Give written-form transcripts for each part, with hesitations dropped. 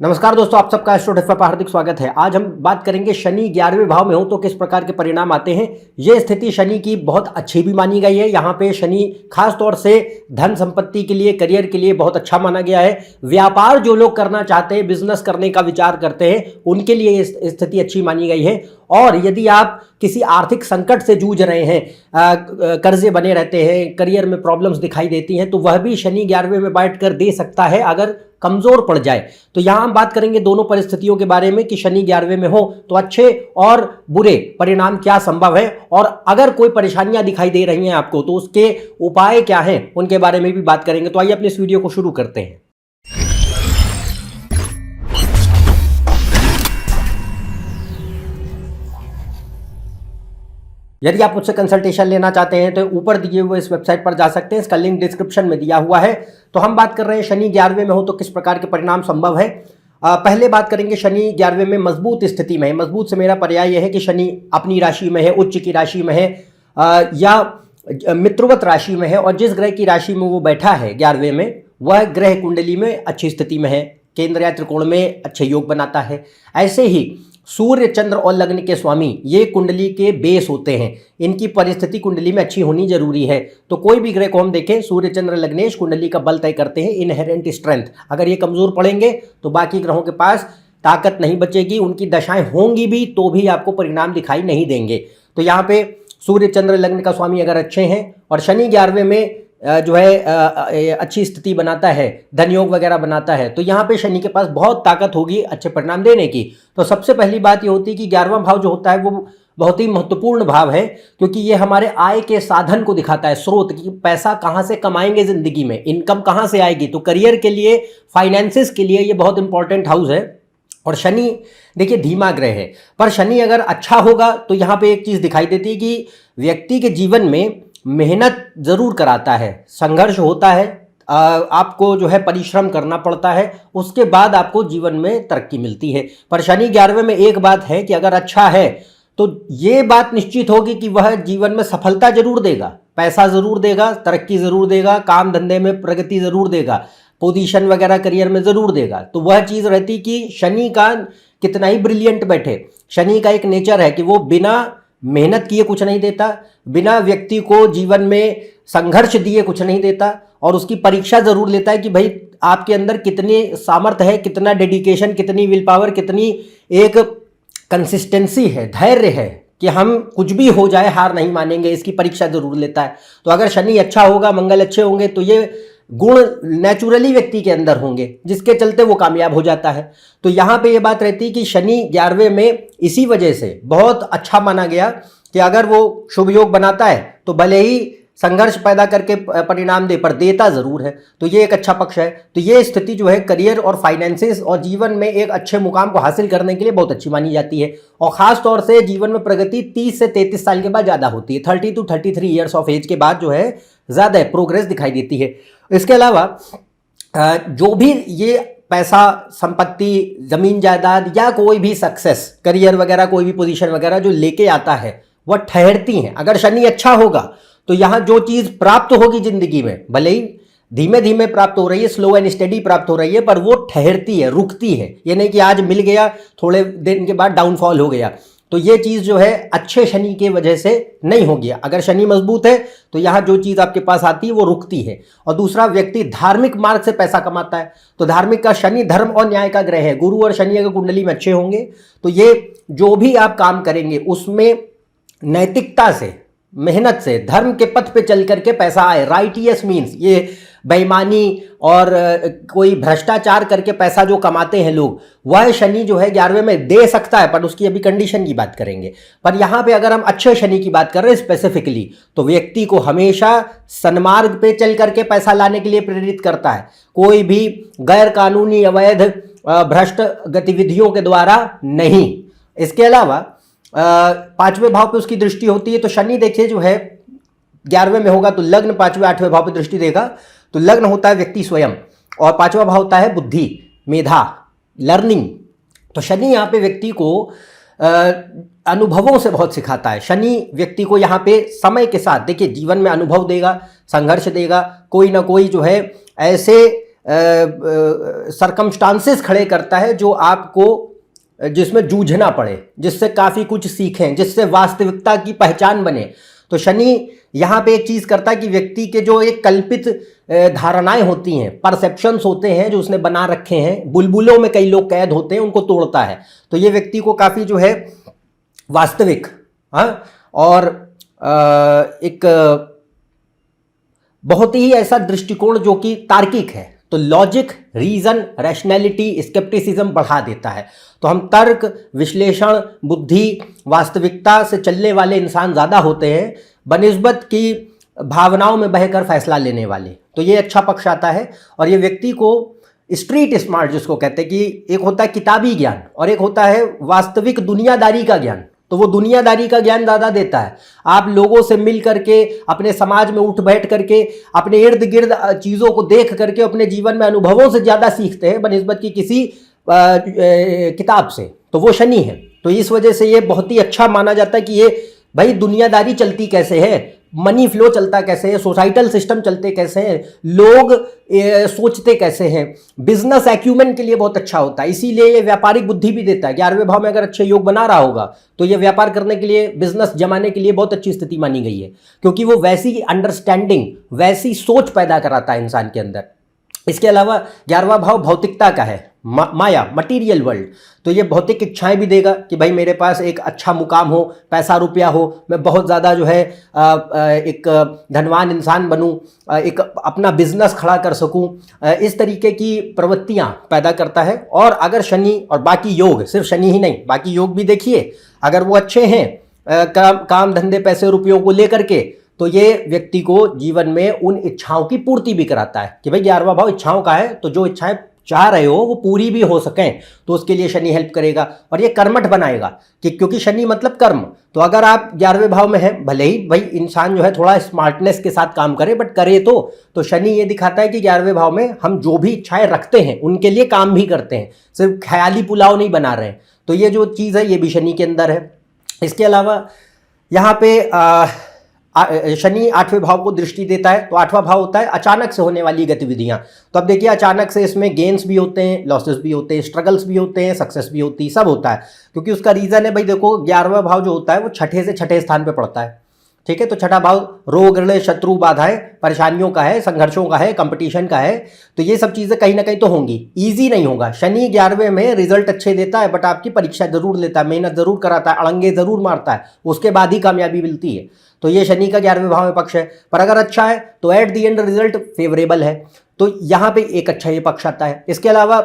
नमस्कार दोस्तों, आप सबका एस्ट्रो टिप्स पर हार्दिक स्वागत है। आज हम बात करेंगे शनि 11वें भाव में हो तो किस प्रकार के परिणाम आते हैं। ये स्थिति शनि की बहुत अच्छी भी मानी गई है। यहाँ पे शनि खास तौर से धन संपत्ति के लिए, करियर के लिए बहुत अच्छा माना गया है। व्यापार जो लोग करना चाहते हैं, बिजनेस करने का विचार करते हैं, उनके लिए ये स्थिति अच्छी मानी गई है। और यदि आप किसी आर्थिक संकट से जूझ रहे हैं, कर्जे बने रहते हैं, करियर में प्रॉब्लम्स दिखाई देती हैं, तो वह भी शनि 11वें में बैठकर दे सकता है अगर कमजोर पड़ जाए। तो यहां हम बात करेंगे दोनों परिस्थितियों के बारे में कि शनि 11वें में हो तो अच्छे और बुरे परिणाम क्या संभव है, और अगर कोई परेशानियां दिखाई दे रही हैं आपको तो उसके उपाय क्या हैं, उनके बारे में भी बात करेंगे। तो आइए अपने इस वीडियो को शुरू करते हैं। यदि आप मुझसे कंसल्टेशन लेना चाहते हैं तो ऊपर दिए हुए इस वेबसाइट पर जा सकते हैं, इसका लिंक डिस्क्रिप्शन में दिया हुआ है। तो हम बात कर रहे हैं शनि 11वें में हो तो किस प्रकार के परिणाम संभव है। पहले बात करेंगे शनि 11वें में मजबूत स्थिति में है। मजबूत से मेरा पर्याय यह है कि शनि अपनी राशि में है, उच्च की राशि में है, या मित्रवत राशि में है, और जिस ग्रह की राशि में वो बैठा है 11वें में, वह ग्रह कुंडली में अच्छी स्थिति में है, केंद्र या त्रिकोण में अच्छे योग बनाता है। ऐसे ही सूर्य, चंद्र और लग्न के स्वामी ये कुंडली के बेस होते हैं। इनकी परिस्थिति कुंडली में अच्छी होनी जरूरी है। तो कोई भी ग्रह को हम देखें, सूर्य, चंद्र, लग्नेश कुंडली का बल तय करते हैं, इनहेरेंट स्ट्रेंथ। अगर ये कमजोर पड़ेंगे तो बाकी ग्रहों के पास ताकत नहीं बचेगी, उनकी दशाएं होंगी भी तो भी आपको परिणाम दिखाई नहीं देंगे। तो यहाँ पे सूर्य, चंद्र, लग्न का स्वामी अगर अच्छे हैं और शनि 11वें में जो है अच्छी स्थिति बनाता है, धन योग वगैरह बनाता है, तो यहाँ पे शनि के पास बहुत ताकत होगी अच्छे परिणाम देने की। तो सबसे पहली बात ये होती है कि 11वां भाव जो होता है वो बहुत ही महत्वपूर्ण भाव है, क्योंकि ये हमारे आय के साधन को दिखाता है, स्रोत की पैसा कहाँ से कमाएंगे जिंदगी में, इनकम कहाँ से आएगी। तो करियर के लिए, फाइनेंसिस के लिए ये बहुत इंपॉर्टेंट हाउस है। और शनि देखिए धीमा ग्रह है, पर शनि अगर अच्छा होगा तो यहाँ पे एक चीज दिखाई देती है कि व्यक्ति के जीवन में मेहनत जरूर कराता है, संघर्ष होता है, आपको जो है परिश्रम करना पड़ता है, उसके बाद आपको जीवन में तरक्की मिलती है। पर शनि 11वें में एक बात है कि अगर अच्छा है तो ये बात निश्चित होगी कि वह जीवन में सफलता जरूर देगा, पैसा जरूर देगा, तरक्की जरूर देगा, काम धंधे में प्रगति जरूर देगा, पोजीशन वगैरह करियर में जरूर देगा। तो वह चीज रहती कि शनि का कितना ही ब्रिलियंट बैठे, शनि का एक नेचर है कि वो बिना मेहनत किए कुछ नहीं देता, बिना व्यक्ति को जीवन में संघर्ष दिए कुछ नहीं देता, और उसकी परीक्षा जरूर लेता है कि भाई आपके अंदर कितनी सामर्थ्य है, कितना डेडिकेशन, कितनी विल पावर, कितनी एक कंसिस्टेंसी है, धैर्य है कि हम कुछ भी हो जाए हार नहीं मानेंगे, इसकी परीक्षा जरूर लेता है। तो अगर शनि अच्छा होगा, मंगल अच्छे होंगे, तो ये गुण नेचुरली व्यक्ति के अंदर होंगे, जिसके चलते वो कामयाब हो जाता है। तो यहाँ पे ये बात रहती है कि शनि 11वें में इसी वजह से बहुत अच्छा माना गया कि अगर वो शुभ योग बनाता है तो भले ही संघर्ष पैदा करके परिणाम दे, पर देता जरूर है। तो ये एक अच्छा पक्ष है। तो ये स्थिति जो है करियर और फाइनेंसिस और जीवन में एक अच्छे मुकाम को हासिल करने के लिए बहुत अच्छी मानी जाती है। और खास तौर से जीवन में प्रगति 30 से 33 साल के बाद ज्यादा होती है। 30 to 33 ईयर्स ऑफ एज के बाद जो है ज्यादा प्रोग्रेस दिखाई देती है। इसके अलावा जो भी ये पैसा, संपत्ति, जमीन जायदाद या कोई भी सक्सेस, करियर वगैरह, कोई भी पोजीशन वगैरह जो लेके आता है वह ठहरती हैं। अगर शनि अच्छा होगा तो यहाँ जो चीज प्राप्त होगी जिंदगी में, भले ही धीमे धीमे प्राप्त हो रही है, स्लो एंड स्टेडी प्राप्त हो रही है, पर वो ठहरती है, रुकती है। ये नहीं कि आज मिल गया थोड़े दिन के बाद डाउनफॉल हो गया। तो ये चीज जो है अच्छे शनि के वजह से नहीं होगी। अगर शनि मजबूत है तो यहाँ जो चीज आपके पास आती है वो रुकती है। और दूसरा, व्यक्ति धार्मिक मार्ग से पैसा कमाता है। तो धार्मिक का शनि धर्म और न्याय का ग्रह है। गुरु और शनि अगर कुंडली में अच्छे होंगे तो ये जो भी आप काम करेंगे उसमें नैतिकता से, मेहनत से, धर्म के पथ पे चल करके पैसा आए। राइटियस मीन्स ये बेईमानी और कोई भ्रष्टाचार करके पैसा जो कमाते हैं लोग, वह शनि जो है 11वें में दे सकता है, पर उसकी अभी कंडीशन की बात करेंगे। पर यहाँ पे अगर हम अच्छे शनि की बात कर रहे हैं स्पेसिफिकली, तो व्यक्ति को हमेशा सन्मार्ग पे चल करके पैसा लाने के लिए प्रेरित करता है। कोई भी गैर कानूनी, अवैध, भ्रष्ट गतिविधियों के द्वारा नहीं। इसके अलावा 5वें भाव पे उसकी दृष्टि होती है। तो शनि देखिए जो है 11वें में होगा तो लग्न 5वें 8वें भाव पे दृष्टि देगा। तो लग्न होता है व्यक्ति स्वयं, और 5वां भाव होता है बुद्धि, मेधा, लर्निंग। तो शनि यहाँ पे व्यक्ति को अनुभवों से बहुत सिखाता है। शनि व्यक्ति को यहाँ पे समय के साथ देखिए जीवन में अनुभव देगा, संघर्ष देगा, कोई ना कोई जो है ऐसे सरकमस्टांसेस खड़े करता है जो आपको जिसमें जूझना पड़े, जिससे काफ़ी कुछ सीखें, जिससे वास्तविकता की पहचान बने। तो शनि यहाँ पे एक चीज़ करता है कि व्यक्ति के जो एक कल्पित धारणाएं होती हैं, परसेप्शंस होते हैं जो उसने बना रखे हैं, बुलबुलों में कई लोग कैद होते हैं, उनको तोड़ता है। तो ये व्यक्ति को काफ़ी जो है वास्तविक, हाँ, और एक बहुत ही ऐसा दृष्टिकोण जो कि तार्किक है। तो लॉजिक, रीजन, रैशनैलिटी, स्केप्टिसिज्म बढ़ा देता है। तो हम तर्क, विश्लेषण, बुद्धि, वास्तविकता से चलने वाले इंसान ज़्यादा होते हैं बनिस्बत की भावनाओं में बहकर फैसला लेने वाले। तो ये अच्छा पक्ष आता है। और ये व्यक्ति को स्ट्रीट स्मार्ट जिसको कहते हैं कि एक होता है किताबी ज्ञान और एक होता है वास्तविक दुनियादारी का ज्ञान। तो वो दुनियादारी का ज्ञान ज़्यादा देता है। आप लोगों से मिल करके, अपने समाज में उठ बैठ करके, अपने इर्द गिर्द चीज़ों को देख करके अपने जीवन में अनुभवों से ज़्यादा सीखते हैं बनिस्बत की किसी किताब से। तो वो शनि है। तो इस वजह से ये बहुत ही अच्छा माना जाता है कि ये भाई दुनियादारी चलती कैसे है, मनी फ्लो चलता कैसे है, सोसाइटल सिस्टम चलते कैसे हैं, लोग सोचते कैसे हैं, बिजनेस एक्यूमेंट के लिए बहुत अच्छा होता है। इसीलिए ये व्यापारिक बुद्धि भी देता है। 11वें भाव में अगर अच्छे योग बना रहा होगा तो ये व्यापार करने के लिए, बिजनेस जमाने के लिए बहुत अच्छी स्थिति मानी गई है, क्योंकि वो वैसी अंडरस्टैंडिंग, वैसी सोच पैदा कराता है इंसान के अंदर। इसके अलावा 11वां भाव भौतिकता का है, माया, मटीरियल वर्ल्ड। तो ये भौतिक इच्छाएं भी देगा कि भाई मेरे पास एक अच्छा मुकाम हो, पैसा रुपया हो, मैं बहुत ज़्यादा जो है एक धनवान इंसान बनूं, एक अपना बिजनेस खड़ा कर सकूं, इस तरीके की प्रवृत्तियां पैदा करता है। और अगर शनि और बाकी योग, सिर्फ शनि ही नहीं बाकी योग भी देखिए, अगर वो अच्छे हैं काम धंधे पैसे रुपयों को लेकर के, तो ये व्यक्ति को जीवन में उन इच्छाओं की पूर्ति भी कराता है कि भाई 11वां भाव इच्छाओं का है, तो जो इच्छाएं चाह रहे हो वो पूरी भी हो सकें, तो उसके लिए शनि हेल्प करेगा। और ये कर्मठ बनाएगा कि क्योंकि शनि मतलब कर्म। तो अगर आप 11वें भाव में हैं, भले ही भाई इंसान जो है थोड़ा स्मार्टनेस के साथ काम करे, बट करे तो शनि ये दिखाता है कि 11वें भाव में हम जो भी इच्छाएं रखते हैं उनके लिए काम भी करते हैं, सिर्फ ख्याली पुलाव नहीं बना रहे हैं। तो ये जो चीज़ है ये भी शनि के अंदर है। इसके अलावा यहाँ पे शनि 8वें भाव को दृष्टि देता है। तो 8वां भाव होता है अचानक से होने वाली गतिविधियां। तो अब देखिए अचानक से इसमें गेन्स भी होते हैं, लॉसेस भी होते हैं, स्ट्रगल्स भी होते हैं, सक्सेस भी होती है, सब होता है। क्योंकि उसका रीज़न है भाई देखो 11वां भाव जो होता है वो छठे से छठे स्थान पे पड़ता है। ठीक है, तो छठा भाव रोग, ऋण, शत्रु, बाधाएं, परेशानियों का है, संघर्षों का है, कंपटीशन का है। तो ये सब चीज़ें कहीं ना कहीं तो होंगी, ईजी नहीं होगा। शनि 11वें में रिजल्ट अच्छे देता है, बट आपकी परीक्षा जरूर लेता है, मेहनत जरूर कराता है, अड़ंगे जरूर मारता है, उसके बाद ही कामयाबी मिलती है। तो ये शनि का 11वें भाव में पक्ष है। पर अगर अच्छा है तो at the and result favourable है। तो यहाँ पे एक अच्छा ये पक्ष आता है। इसके अलावा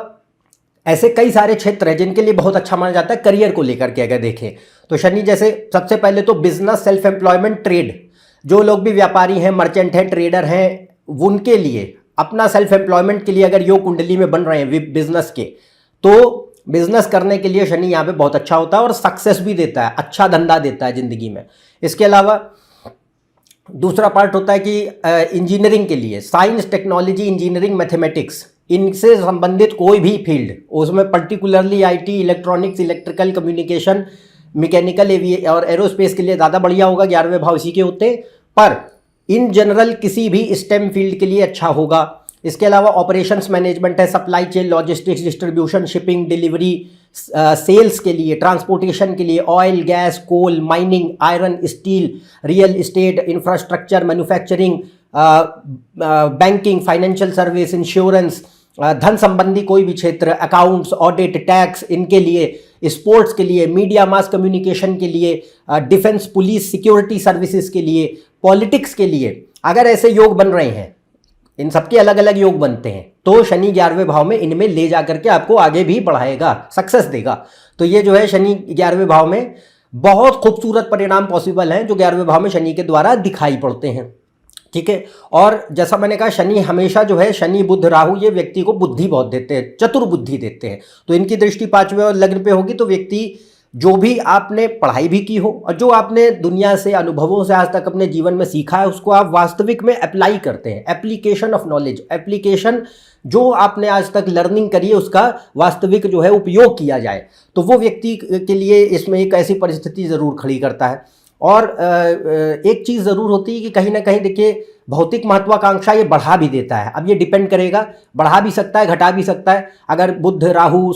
ऐसे कई सारे क्षेत्र हैं जिनके लिए बहुत अच्छा माना जाता है करियर को लेकर के। अगर देखें तो शनि जैसे सबसे पहले तो बिजनेस, सेल्फ एम्प्लॉयमेंट, ट्रेड, जो लोग भी व्यापारी हैं, मर्चेंट हैं, ट्रेडर हैं, उनके लिए अपना सेल्फ एम्प्लॉयमेंट के लिए अगर योग कुंडली में बन रहे हैं बिजनेस के, तो बिजनेस करने के लिए शनि यहाँ पे बहुत अच्छा होता है और सक्सेस भी देता है, अच्छा धंधा देता है जिंदगी में। इसके अलावा दूसरा पार्ट होता है कि इंजीनियरिंग के लिए, साइंस, टेक्नोलॉजी, इंजीनियरिंग, मैथमेटिक्स, इनसे संबंधित कोई भी फील्ड, उसमें particularly IT, electronics, electrical, communication, mechanical और एरोस्पेस के लिए ज़्यादा बढ़िया होगा। 11वें भाव इसी के होते। पर इन जनरल किसी भी स्टेम फील्ड के लिए अच्छा होगा। इसके अलावा ऑपरेशंस मैनेजमेंट है, supply chain, logistics, distribution, shipping, delivery, sales के लिए, ट्रांसपोर्टेशन के लिए, oil, gas, coal, mining, iron, steel, real estate, infrastructure, manufacturing, banking, financial service, insurance, धन संबंधी कोई भी क्षेत्र, अकाउंट्स, ऑडिट, टैक्स, इनके लिए, स्पोर्ट्स के लिए, मीडिया, मास कम्युनिकेशन के लिए, डिफेंस, पुलिस, सिक्योरिटी सर्विसेज के लिए, पॉलिटिक्स के लिए, अगर ऐसे योग बन रहे हैं, इन सबके अलग अलग योग बनते हैं, तो शनि 11वें भाव में इनमें ले जा करके आपको आगे भी बढ़ाएगा, सक्सेस देगा। तो ये जो है शनि 11वें भाव में बहुत खूबसूरत परिणाम पॉसिबल हैं जो 11वें भाव में शनि के द्वारा दिखाई पड़ते हैं। ठीक है, और जैसा मैंने कहा शनि हमेशा जो है, शनि, बुध, राहु, ये व्यक्ति को बुद्धि बहुत देते हैं, चतुर बुद्धि देते हैं। तो इनकी दृष्टि 5वें और लग्न पे होगी तो व्यक्ति जो भी आपने पढ़ाई भी की हो और जो आपने दुनिया से, अनुभवों से आज तक अपने जीवन में सीखा है, उसको आप वास्तविक में अप्लाई करते हैं। एप्लीकेशन ऑफ नॉलेज, एप्लीकेशन जो आपने आज तक लर्निंग करी है उसका वास्तविक जो है उपयोग किया जाए, तो वो व्यक्ति के लिए इसमें एक ऐसी परिस्थिति ज़रूर खड़ी करता है। और एक चीज़ ज़रूर होती है कि कहीं ना कहीं देखिए भौतिक महत्वाकांक्षा ये बढ़ा भी देता है। अब ये डिपेंड करेगा, बढ़ा भी सकता है, घटा भी सकता है। अगर बुध, राहु,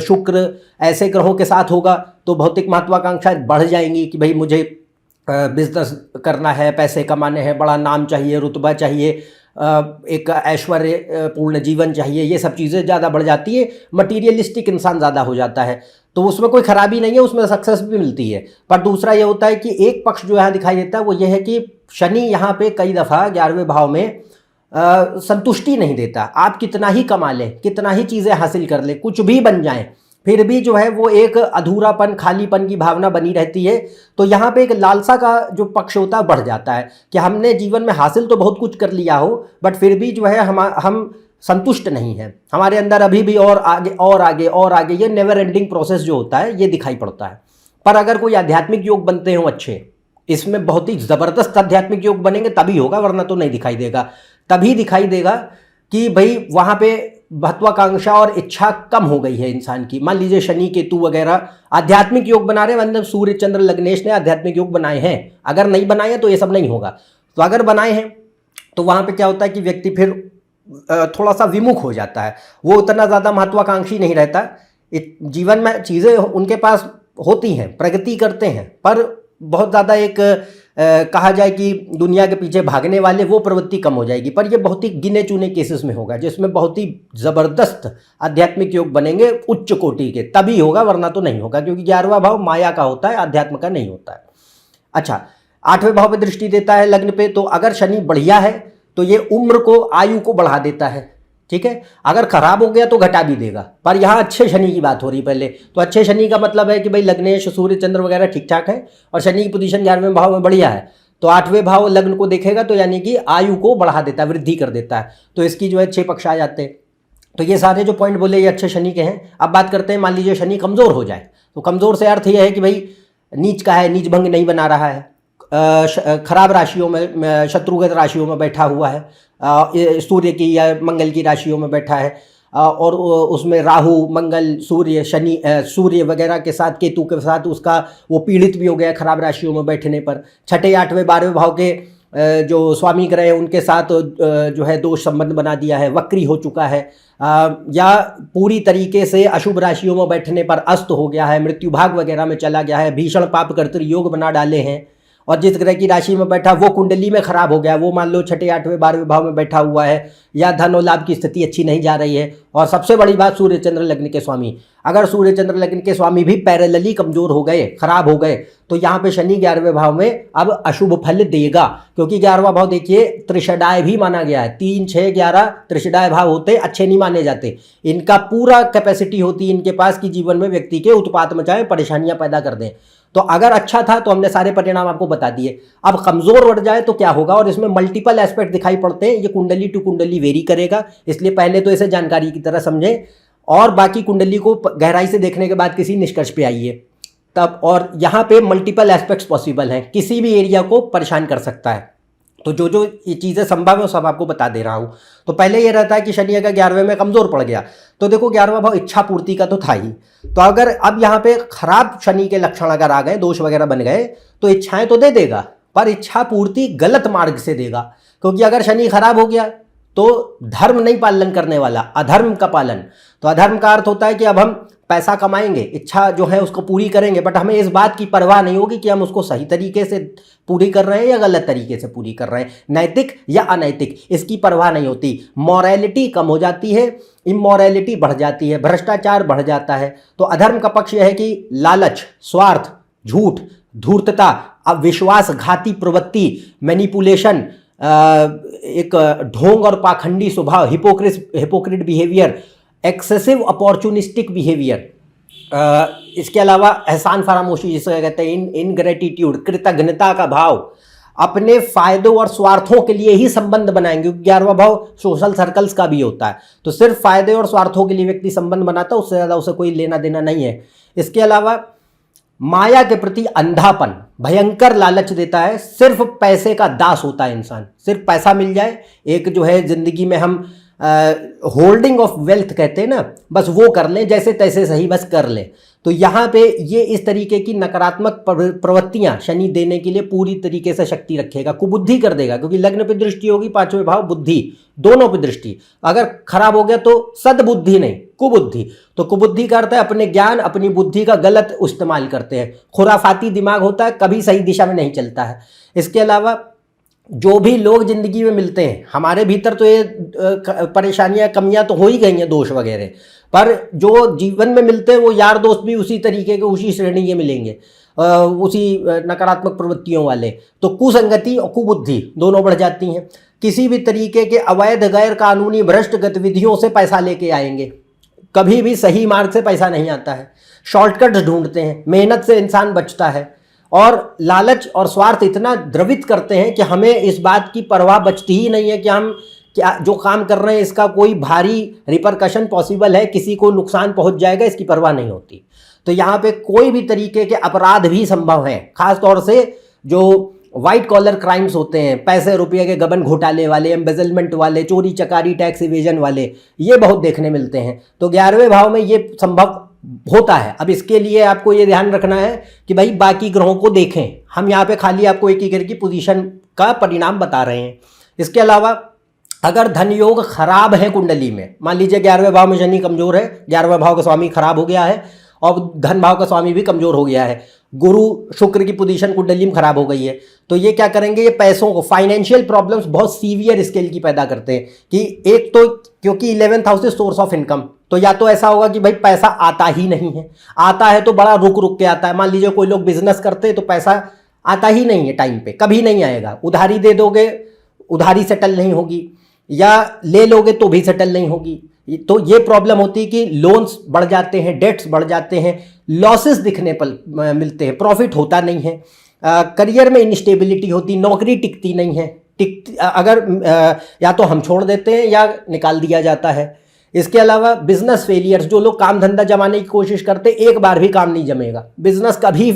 शुक्र ऐसे ग्रहों के साथ होगा तो भौतिक महत्वाकांक्षा बढ़ जाएंगी कि भाई मुझे बिजनेस करना है, पैसे कमाने हैं, बड़ा नाम चाहिए, रुतबा चाहिए, एक ऐश्वर्य पूर्ण जीवन चाहिए, ये सब चीज़ें ज़्यादा बढ़ जाती है। मटीरियलिस्टिक इंसान ज़्यादा हो जाता है, तो उसमें कोई खराबी नहीं है, उसमें सक्सेस भी मिलती है। पर दूसरा ये होता है कि एक पक्ष जो यहाँ दिखाई देता है वो ये है कि शनि यहाँ पे कई दफ़ा 11वें भाव में संतुष्टि नहीं देता। आप कितना ही कमा लें, कितना ही चीज़ें हासिल कर लें, कुछ भी बन जाएं, फिर भी जो है वो एक अधूरापन, खालीपन की भावना बनी रहती है। तो यहाँ पे एक लालसा का जो पक्ष होता है बढ़ जाता है कि हमने जीवन में हासिल तो बहुत कुछ कर लिया हो, बट फिर भी जो है हम संतुष्ट नहीं हैं, हमारे अंदर अभी भी और आगे और आगे और आगे, ये नेवर एंडिंग प्रोसेस जो होता है ये दिखाई पड़ता है। पर अगर कोई आध्यात्मिक योग बनते हों अच्छे, इसमें बहुत ही ज़बरदस्त आध्यात्मिक योग बनेंगे तभी होगा, वरना तो नहीं दिखाई देगा। तभी दिखाई देगा कि भाई वहाँ पे महत्वाकांक्षा और इच्छा कम हो गई है इंसान की। मान लीजिए शनि, केतु वगैरह आध्यात्मिक योग बना रहे हैं, मतलब सूर्य, चंद्र, लग्नेश ने आध्यात्मिक योग बनाए हैं। अगर नहीं बनाए हैं तो ये सब नहीं होगा। तो अगर बनाए हैं तो वहाँ पे क्या होता है कि व्यक्ति फिर थोड़ा सा विमुख हो जाता है, वो उतना ज़्यादा महत्वाकांक्षी नहीं रहता। जीवन में चीज़ें उनके पास होती हैं, प्रगति करते हैं, पर बहुत ज़्यादा एक कहा जाए कि दुनिया के पीछे भागने वाले वो प्रवृत्ति कम हो जाएगी। पर ये बहुत ही गिने चुने केसेस में होगा जिसमें बहुत ही ज़बरदस्त आध्यात्मिक योग बनेंगे उच्च कोटि के, तभी होगा, वरना तो नहीं होगा, क्योंकि 11वां भाव माया का होता है, अध्यात्म का नहीं होता है। अच्छा, 8वें भाव पे दृष्टि देता है लग्न पे, तो अगर शनि बढ़िया है तो ये उम्र को, आयु को बढ़ा देता है, ठीक है। अगर खराब हो गया तो घटा भी देगा। पर यहाँ अच्छे शनि की बात हो रही पहले, तो अच्छे शनि का मतलब है कि भाई लग्नेश, सूर्य, चंद्र वगैरह ठीक ठाक है और शनि की पोजीशन 11वें भाव में बढ़िया है, तो 8वें भाव लग्न को देखेगा तो यानी कि आयु को बढ़ा देता है, वृद्धि कर देता है। तो इसकी जो है 6 पक्ष आ जाते हैं। तो ये सारे जो पॉइंट बोले ये अच्छे शनि के हैं। अब बात करते हैं, मान लीजिए शनि कमज़ोर हो जाए, तो कमज़ोर से अर्थ यह है कि भाई नीच का है, नीच भंग नहीं बना रहा है, खराब राशियों में, शत्रुगत राशियों में बैठा हुआ है, सूर्य की या मंगल की राशियों में बैठा है, और उसमें राहु, मंगल, सूर्य, शनि, सूर्य वगैरह के साथ, केतु के साथ उसका वो पीड़ित भी हो गया खराब राशियों में बैठने पर। 6, 8वें, 12वें भाव के जो स्वामी ग्रह हैं उनके साथ जो है दोष संबंध बना दिया है, वक्री हो चुका है, या पूरी तरीके से अशुभ राशियों में बैठने पर अस्त हो गया है, मृत्यु भाग वगैरह में चला गया है, भीषण पाप कर्तृ योग बना डाले हैं। और जिस ग्रह की राशि में बैठा वो कुंडली में खराब हो गया, वो मान लो 6, 8वें, 12वें भाव में बैठा हुआ है, या धन और लाभ की स्थिति अच्छी नहीं जा रही है। और सबसे बड़ी बात, सूर्य चंद्र लग्न के स्वामी, अगर सूर्य चंद्र लग्न के स्वामी भी पैरेलली कमजोर हो गए, खराब हो गए, तो यहाँ पे शनि 11वें भाव में अब अशुभ फल देगा। क्योंकि 11वां भाव देखिए त्रिषडाय भी माना गया है, 3, 6, 11 त्रिषडाय भाव होते, अच्छे नहीं माने जाते। इनका पूरा कैपेसिटी होती है इनके पास कि जीवन में व्यक्ति के उत्पात मचाएं, परेशानियां पैदा कर दें। तो अगर अच्छा था तो हमने सारे परिणाम आपको बता दिए। अब कमजोर बढ़ जाए तो क्या होगा, और इसमें मल्टीपल एस्पेक्ट दिखाई पड़ते हैं। ये कुंडली टू कुंडली वेरी करेगा, इसलिए पहले तो इसे जानकारी की तरह समझें और बाकी कुंडली को गहराई से देखने के बाद किसी निष्कर्ष पे आइए तब। और यहाँ पे मल्टीपल एस्पेक्ट्स पॉसिबल हैं, किसी भी एरिया को परेशान कर सकता है। तो जो जो ये चीज़ें संभव है वो सब आपको बता दे रहा हूँ। तो पहले ये रहता है कि शनि अगर 11वें में कमज़ोर पड़ गया तो देखो 11वां भाव इच्छा पूर्ति का तो था ही। तो अगर अब यहाँ पे खराब शनि के लक्षण अगर आ गए, दोष वगैरह बन गए, तो इच्छाएं तो दे देगा पर इच्छा पूर्ति गलत मार्ग से देगा। क्योंकि अगर शनि खराब हो गया तो धर्म नहीं पालन करने वाला, अधर्म का पालन। तो अधर्म का अर्थ होता है कि अब हम पैसा कमाएंगे, इच्छा जो है उसको पूरी करेंगे, बट हमें इस बात की परवाह नहीं होगी कि हम उसको सही तरीके से पूरी कर रहे हैं या गलत तरीके से पूरी कर रहे हैं, नैतिक या अनैतिक, इसकी परवाह नहीं होती। मॉरलिटी कम हो जाती है, इमोरलिटी बढ़ जाती है, भ्रष्टाचार बढ़ जाता है। तो अधर्म का पक्ष यह है कि लालच, स्वार्थ, झूठ, धूर्तता, विश्वासघाती प्रवृत्ति, मैनिपुलेशन, एक ढोंग और पाखंडी स्वभाव, hypocrite behaviour, excessive opportunistic behaviour, इसके अलावा एहसान फरामोशी जिसे कहते हैं, इनग्रेटिट्यूड, कृतज्ञता का भाव, अपने फायदों और स्वार्थों के लिए ही संबंध बनाएंगे। 11वां भाव सोशल सर्कल्स का भी होता है, तो सिर्फ फायदे और स्वार्थों के लिए व्यक्ति संबंध बनाता है, उससे ज़्यादा उसे कोई लेना देना नहीं है। इसके अलावा माया के प्रति अंधापन, भयंकर लालच देता है, सिर्फ पैसे का दास होता है इंसान, सिर्फ पैसा मिल जाए, एक जो है जिंदगी में हम होल्डिंग ऑफ वेल्थ कहते हैं ना, बस वो कर लें, जैसे तैसे सही बस कर लें। तो यहाँ पे ये इस तरीके की नकारात्मक प्रवृत्तियां शनि देने के लिए पूरी तरीके से शक्ति रखेगा, कुबुद्धि कर देगा, क्योंकि लग्न पे दृष्टि होगी, पांचवें भाव बुद्धि, दोनों पे दृष्टि अगर खराब हो गया तो सद्बुद्धि नहीं, कुबुद्धि। तो कुबुद्धि का अर्थ है अपने ज्ञान अपनी बुद्धि का गलत इस्तेमाल करते हैं, खुराफाती दिमाग होता है, कभी सही दिशा में नहीं चलता है। इसके अलावा जो भी लोग जिंदगी में मिलते हैं, हमारे भीतर तो ये परेशानियां कमियां तो हो ही गई हैं, दोष वगैरह, पर जो जीवन में मिलते हैं वो यार दोस्त भी उसी तरीके के, उसी श्रेणी के मिलेंगे, उसी नकारात्मक प्रवृत्तियों वाले। तो कुसंगति और कुबुद्धि दोनों बढ़ जाती हैं। किसी भी तरीके के अवैध गैर कानूनी भ्रष्ट गतिविधियों से पैसा लेके आएंगे, कभी भी सही मार्ग से पैसा नहीं आता है, शॉर्टकट्स ढूंढते हैं, मेहनत से इंसान बचता है, और लालच और स्वार्थ इतना द्रवित करते हैं कि हमें इस बात की परवाह बचती ही नहीं है कि हम क्या जो काम कर रहे हैं इसका कोई भारी रिपरकशन पॉसिबल है, किसी को नुकसान पहुंच जाएगा, इसकी परवाह नहीं होती। तो यहाँ पे कोई भी तरीके के अपराध भी संभव हैं, खास तौर से जो वाइट कॉलर क्राइम्स होते हैं, पैसे रुपये के गबन घोटाले वाले, एम्बेजलमेंट वाले, चोरी चकारी टैक्स इवेजन वाले, ये बहुत देखने मिलते हैं। तो 11वें भाव में ये संभव होता है। अब इसके लिए आपको ये ध्यान रखना है कि भाई बाकी ग्रहों को देखें, हम यहाँ पे खाली आपको एक ग्रह की पोजीशन का परिणाम बता रहे हैं। इसके अलावा अगर धन योग खराब है कुंडली में, मान लीजिए 11वें भाव में शनि कमजोर है, 11वें भाव का स्वामी खराब हो गया है और धन भाव का स्वामी भी कमजोर हो गया है, गुरु शुक्र की पोजीशन कुंडली में खराब हो गई है, तो ये क्या करेंगे, ये पैसों को, फाइनेंशियल प्रॉब्लम्स बहुत सीवियर स्केल की पैदा करते हैं। कि एक तो क्योंकि 11th house is source of income, तो या तो ऐसा होगा कि भाई पैसा आता ही नहीं है, आता है तो बड़ा रुक रुक के आता है। मान लीजिए कोई लोग बिजनेस करते हैं तो पैसा आता ही नहीं है, टाइम पे कभी नहीं आएगा, उधारी दे दोगे उधारी सेटल नहीं होगी, या ले लोगे तो भी सेटल नहीं होगी। तो ये प्रॉब्लम होती है कि लोन्स बढ़ जाते हैं, डेट्स बढ़ जाते हैं, लॉसेस दिखने पर मिलते हैं, प्रॉफिट होता नहीं है, करियर में इनस्टेबिलिटी होती, नौकरी टिकती नहीं है, अगर या तो हम छोड़ देते हैं या निकाल दिया जाता है। इसके अलावा बिजनेस फेलियर्स, जो लोग काम धंधा जमाने की कोशिश करते, एक बार भी काम नहीं जमेगा, बिजनेस कभी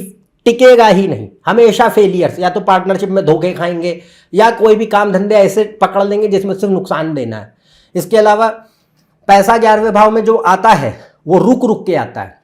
टिकेगा ही नहीं, हमेशा फेलियर्स, या तो पार्टनरशिप में धोखे खाएंगे या कोई भी काम धंधे ऐसे पकड़ लेंगे जिसमें सिर्फ नुकसान देना है। इसके अलावा पैसा 11वें भाव में जो आता है वो रुक रुक के आता है,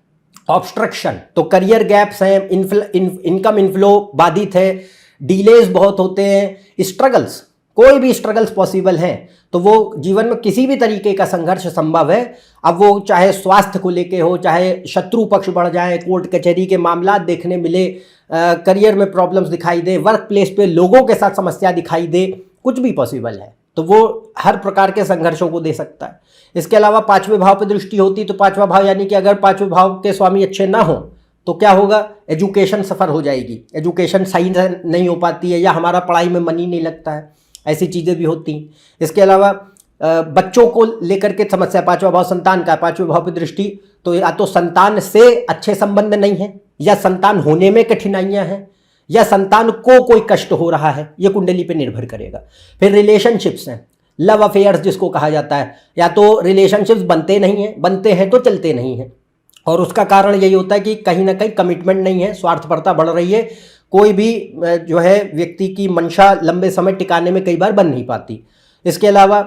ऑब्स्ट्रक्शन, तो करियर गैप्स हैं, इनकम इनफ्लो बाधित है, डिलेज बहुत होते हैं, स्ट्रगल्स, कोई भी स्ट्रगल्स पॉसिबल हैं, तो वो जीवन में किसी भी तरीके का संघर्ष संभव है। अब वो चाहे स्वास्थ्य को लेके हो, चाहे शत्रु पक्ष बढ़ जाए, कोर्ट कचहरी के मामला देखने मिले, करियर में प्रॉब्लम्स दिखाई दे, वर्क प्लेस पे लोगों के साथ समस्या दिखाई दे, कुछ भी पॉसिबल है, तो वो हर प्रकार के संघर्षों को दे सकता है। इसके अलावा 5वें भाव पर दृष्टि होती, तो 5वां भाव यानी कि अगर 5वें भाव के स्वामी अच्छे ना हो तो क्या होगा, एजुकेशन सफ़र हो जाएगी, एजुकेशन सही नहीं हो पाती है, या हमारा पढ़ाई में मन ही नहीं लगता है, ऐसी चीज़ें भी होती हैं। इसके अलावा बच्चों को लेकर के समस्या, 5वां भाव संतान का, 5वें भाव पर दृष्टि, तो या तो संतान से अच्छे संबंध नहीं है, या संतान होने में कठिनाइयाँ हैं, या संतान को कोई कष्ट हो रहा है, ये कुंडली पे निर्भर करेगा। फिर रिलेशनशिप्स हैं, लव अफेयर्स जिसको कहा जाता है, या तो रिलेशनशिप्स बनते नहीं हैं, बनते हैं तो चलते नहीं हैं, और उसका कारण यही होता है कि कहीं ना कहीं कमिटमेंट नहीं है, स्वार्थपरता बढ़ रही है, कोई भी जो है व्यक्ति की मंशा लंबे समय टिकाने में कई बार बन नहीं पाती। इसके अलावा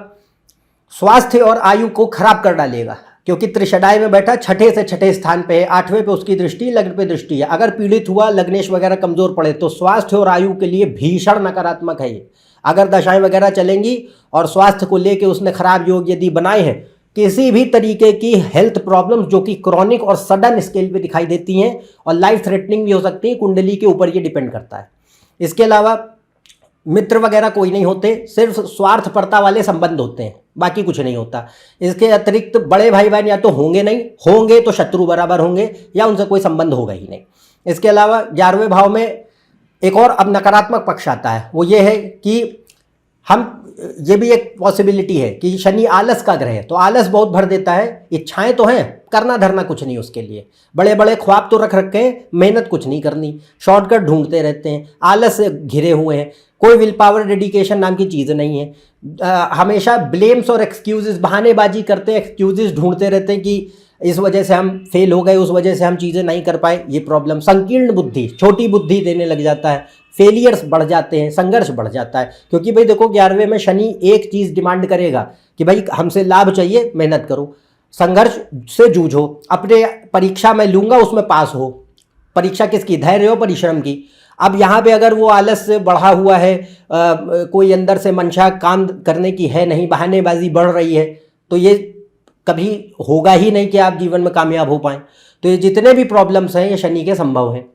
स्वास्थ्य और आयु को खराब कर डालेगा, क्योंकि त्रिशडाई में बैठा छठे से छठे स्थान पे है, 8वें पे उसकी दृष्टि, लग्न पे दृष्टि है। अगर पीड़ित हुआ, लग्नेश वगैरह कमजोर पड़े, तो स्वास्थ्य और आयु के लिए भीषण नकारात्मक है ये। अगर दशाएं वगैरह चलेंगी और स्वास्थ्य को लेके उसने खराब योग यदि बनाए हैं, किसी भी तरीके की हेल्थ प्रॉब्लम्स जो कि क्रॉनिक और सडन स्केल पे दिखाई देती हैं और लाइफ थ्रेटनिंग भी हो सकती है, कुंडली के ऊपर ये डिपेंड करता है। इसके अलावा मित्र वगैरह कोई नहीं होते, सिर्फ स्वार्थपरता वाले संबंध होते हैं, बाकी कुछ नहीं होता। इसके अतिरिक्त बड़े भाई बहन या तो होंगे नहीं, होंगे तो शत्रु बराबर होंगे, या उनसे कोई संबंध होगा ही नहीं। इसके अलावा 11वें भाव में एक और अब नकारात्मक पक्ष आता है, वो ये है कि ये भी एक पॉसिबिलिटी है कि शनि आलस का ग्रह है, तो आलस बहुत भर देता है, इच्छाएं तो हैं, करना धरना कुछ नहीं उसके लिए, बड़े बड़े ख्वाब तो रख रखे हैं, मेहनत कुछ नहीं करनी, शॉर्टकट ढूंढते रहते हैं, आलस से घिरे हुए हैं, कोई विल पावर डेडिकेशन नाम की चीज़ नहीं है, हमेशा ब्लेम्स और एक्सक्यूजेस, बहानेबाजी करते हैं, एक्सक्यूजेस ढूंढते रहते हैं कि इस वजह से हम फेल हो गए, उस वजह से हम चीज़ें नहीं कर पाए, ये प्रॉब्लम। संकीर्ण बुद्धि, छोटी बुद्धि देने लग जाता है, फेलियर्स बढ़ जाते हैं, संघर्ष बढ़ जाता है, क्योंकि भाई देखो 11वें में शनि एक चीज़ डिमांड करेगा कि भाई हमसे लाभ चाहिए, मेहनत करो, संघर्ष से जूझो, अपने परीक्षा में लूँगा उसमें पास हो। परीक्षा किसकी? धैर्य और परिश्रम की। अब यहाँ पे अगर वो आलस से बढ़ा हुआ है, कोई अंदर से मंशा काम करने की है नहीं, बहानेबाजी बढ़ रही है, तो ये कभी होगा ही नहीं कि आप जीवन में कामयाब हो पाएँ। तो ये जितने भी प्रॉब्लम्स हैं ये शनि के संभव हैं,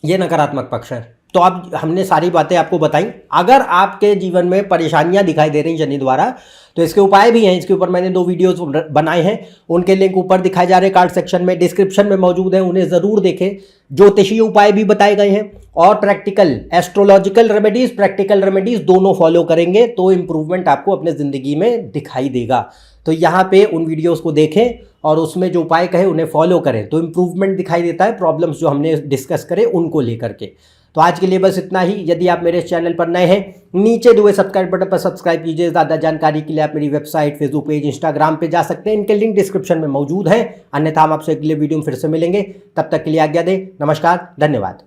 ये नकारात्मक पक्ष है। तो अब हमने सारी बातें आपको बताई। अगर आपके जीवन में परेशानियां दिखाई दे रही शनि द्वारा, तो इसके उपाय भी हैं, इसके ऊपर मैंने 2 वीडियोस बनाए हैं, उनके लिंक ऊपर दिखाए जा रहे कार्ड सेक्शन में, डिस्क्रिप्शन में मौजूद है, उन्हें ज़रूर देखें। ज्योतिषीय उपाय भी बताए गए हैं और practical astrological remedies, practical remedies दोनों फॉलो करेंगे तो इंप्रूवमेंट आपको अपने ज़िंदगी में दिखाई देगा। तो यहाँ पे उन वीडियोस को देखें और उसमें जो उपाय कहे उन्हें फॉलो करें तो इंप्रूवमेंट दिखाई देता है, प्रॉब्लम्स जो हमने डिस्कस करे उनको लेकर के। तो आज के लिए बस इतना ही। यदि आप मेरे चैनल पर नए हैं, नीचे दिए सब्सक्राइब बटन पर सब्सक्राइब कीजिए। ज़्यादा जानकारी के लिए आप मेरी वेबसाइट, फेसबुक पेज, इंस्टाग्राम पे जा सकते हैं, इनके लिंक डिस्क्रिप्शन में मौजूद है। अन्यथा हम आपसे अगले वीडियो में फिर से मिलेंगे, तब तक के लिए आज्ञा दें। नमस्कार, धन्यवाद।